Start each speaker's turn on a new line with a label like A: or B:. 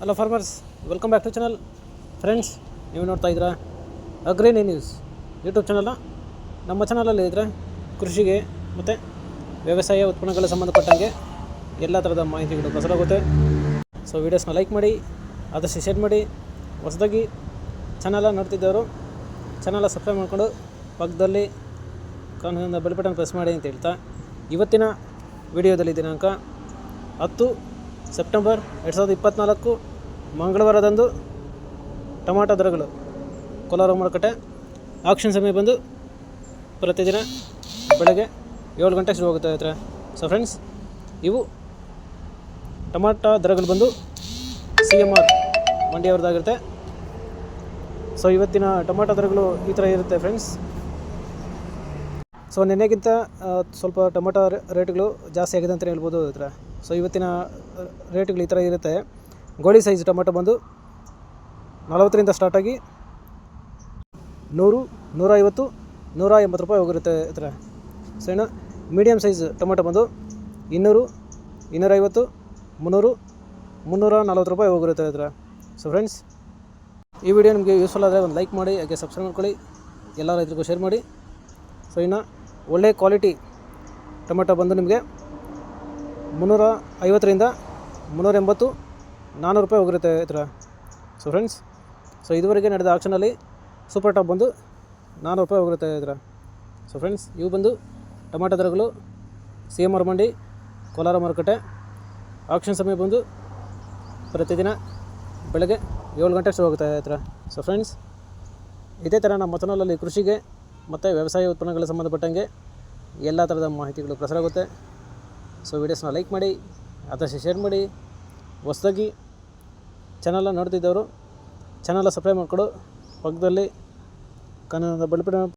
A: Hello farmers, welcome back to channel. Friends, ನೀವು ನೋಡ್ತಾ ಇದ್ದೀರಾ ಅಗ್ರಿನಿ ನ್ಯೂಸ್ ಯೂಟ್ಯೂಬ್ ಚಾನಲ್ನ. ನಮ್ಮ ಚಾನಲಲ್ಲಿ ಇದ್ದರೆ ಕೃಷಿಗೆ ಮತ್ತು ವ್ಯವಸಾಯ ಉತ್ಪನ್ನಗಳ ಸಂಬಂಧಪಟ್ಟಂಗೆ ಎಲ್ಲ ಥರದ ಮಾಹಿತಿಗಳು ಪ್ರಸಾರವಾಗುತ್ತೆ. ಸೊ ವೀಡಿಯೋಸ್ನ ಲೈಕ್ ಮಾಡಿ, ಆದಷ್ಟು ಶೇರ್ ಮಾಡಿ. ಹೊಸದಾಗಿ ಚಾನಲ ನೋಡ್ತಿದ್ದವರು ಚಾನಲ ಸಬ್ಸ್ಕ್ರೈಬ್ ಮಾಡಿಕೊಂಡು ಪಕ್ಕದಲ್ಲಿ ಕಾನೂನಿನ ಬೆಲ್ ಬಟನ್ ಪ್ರೆಸ್ ಮಾಡಿ ಅಂತ ಹೇಳ್ತಾ, ಇವತ್ತಿನ ವಿಡಿಯೋದಲ್ಲಿ ದಿನಾಂಕ 10 ಸೆಪ್ಟೆಂಬರ್ 2024 ಮಂಗಳವಾರದಂದು ಟೊಮಾಟೊ ದರಗಳು ಕೋಲಾರ ಮಾರುಕಟ್ಟೆ ಆಕ್ಷನ್ ಸಮಯ ಬಂದು ಪ್ರತಿದಿನ ಬೆಳಗ್ಗೆ 7 ಗಂಟೆಗೆ ಶುರುವಾಗುತ್ತೆ ಹತ್ರ. ಸೊ ಫ್ರೆಂಡ್ಸ್, ಇವು ಟೊಮಾಟೊ ದರಗಳು ಬಂದು CMR ಮಂಡಿಯವ್ರದ್ದಾಗಿರುತ್ತೆ. ಸೊ ಇವತ್ತಿನ ಟೊಮಾಟೊ ದರಗಳು ಈ ಥರ ಇರುತ್ತೆ ಫ್ರೆಂಡ್ಸ್. ಸೊ ನಿನ್ನೆಗಿಂತ ಸ್ವಲ್ಪ ಟೊಮೆಟೊ ರೇಟ್ಗಳು ಜಾಸ್ತಿ ಆಗಿದೆ ಅಂತಲೇ ಹೇಳ್ಬೋದು ಹತ್ರ. ಸೊ ಇವತ್ತಿನ ರೇಟ್ಗಳು ಈ ಥರ ಇರುತ್ತೆ. ಗೋಳಿ ಸೈಜ್ ಟೊಮೆಟೊ ಬಂದು 40ರಿಂದ ಸ್ಟಾರ್ಟಾಗಿ 100, 150, 180 ರೂಪಾಯಿ ಹೋಗಿರುತ್ತೆ ಹತ್ರ. ಸೊ ಇನ್ನು ಮೀಡಿಯಮ್ ಸೈಜ್ ಟೊಮೆಟೊ ಬಂದು 200, 250, 300, 340 ರೂಪಾಯಿ ಹೋಗಿರುತ್ತೆ ಹತ್ರ. ಸೊ ಫ್ರೆಂಡ್ಸ್, ಈ ವಿಡಿಯೋ ನಿಮಗೆ ಯೂಸ್ಫುಲ್ ಆದರೆ ಒಂದು ಲೈಕ್ ಮಾಡಿ, ಹಾಗೆ ಸಬ್ಸ್ಕ್ರೈಬ್ ಮಾಡ್ಕೊಳ್ಳಿ, ಎಲ್ಲ ರೈತರಿಗೂ ಶೇರ್ ಮಾಡಿ. ಸೊ ಇನ್ನು ಒಳ್ಳೆ ಕ್ವಾಲಿಟಿ ಟೊಮೆಟೊ ಬಂದು ನಿಮಗೆ 350ರಿಂದ 380, 400 ರೂಪಾಯಿ ಹೋಗಿರುತ್ತೆ ಹತ್ರ. ಸೊ ಫ್ರೆಂಡ್ಸ್, ಸೊ ಇದುವರೆಗೆ ನಡೆದ ಆಕ್ಷನಲ್ಲಿ ಸೂಪರ್ ಟಾಪ್ ಬಂದು 400 ರೂಪಾಯಿ ಹೋಗಿರುತ್ತೆ ಹತ್ರ. ಸೊ ಫ್ರೆಂಡ್ಸ್, ಇವು ಬಂದು ಟೊಮೆಟೊ ದರಗಳು CMR ಮಂಡಿ ಕೋಲಾರ ಮಾರುಕಟ್ಟೆ ಆಕ್ಷನ್ ಸಮಯ ಬಂದು ಪ್ರತಿದಿನ ಬೆಳಗ್ಗೆ 7 ಗಂಟೆಗೆ ಶುರು ಆಗುತ್ತೆ ಹತ್ರ. ಸೊ ಫ್ರೆಂಡ್ಸ್, ಇದೇ ಥರ ನಮ್ಮ ಚಾನಲಲ್ಲಿ ಕೃಷಿಗೆ ಮತ್ತು ವ್ಯವಸಾಯ ಉತ್ಪನ್ನಗಳ ಸಂಬಂಧಪಟ್ಟಂಗೆ ಎಲ್ಲ ಥರದ ಮಾಹಿತಿಗಳು ಪ್ರಸಾರ ಆಗುತ್ತೆ. ಸೊ ವೀಡಿಯೋಸ್ನ ಲೈಕ್ ಮಾಡಿ, ಆದಷ್ಟು ಶೇರ್ ಮಾಡಿ. ಹೊಸದಾಗಿ ಚಾನಲ್ನ ನೋಡ್ತಿದ್ದವರು ಚಾನಲ್ನ ಸಬ್ಸ್ಕ್ರೈಬ್ ಮಾಡಿಕೊಡು, ಪಕ್ಕದಲ್ಲಿ ಕಾನೂನಿನ ಬೆಲ್ ಬಟನ್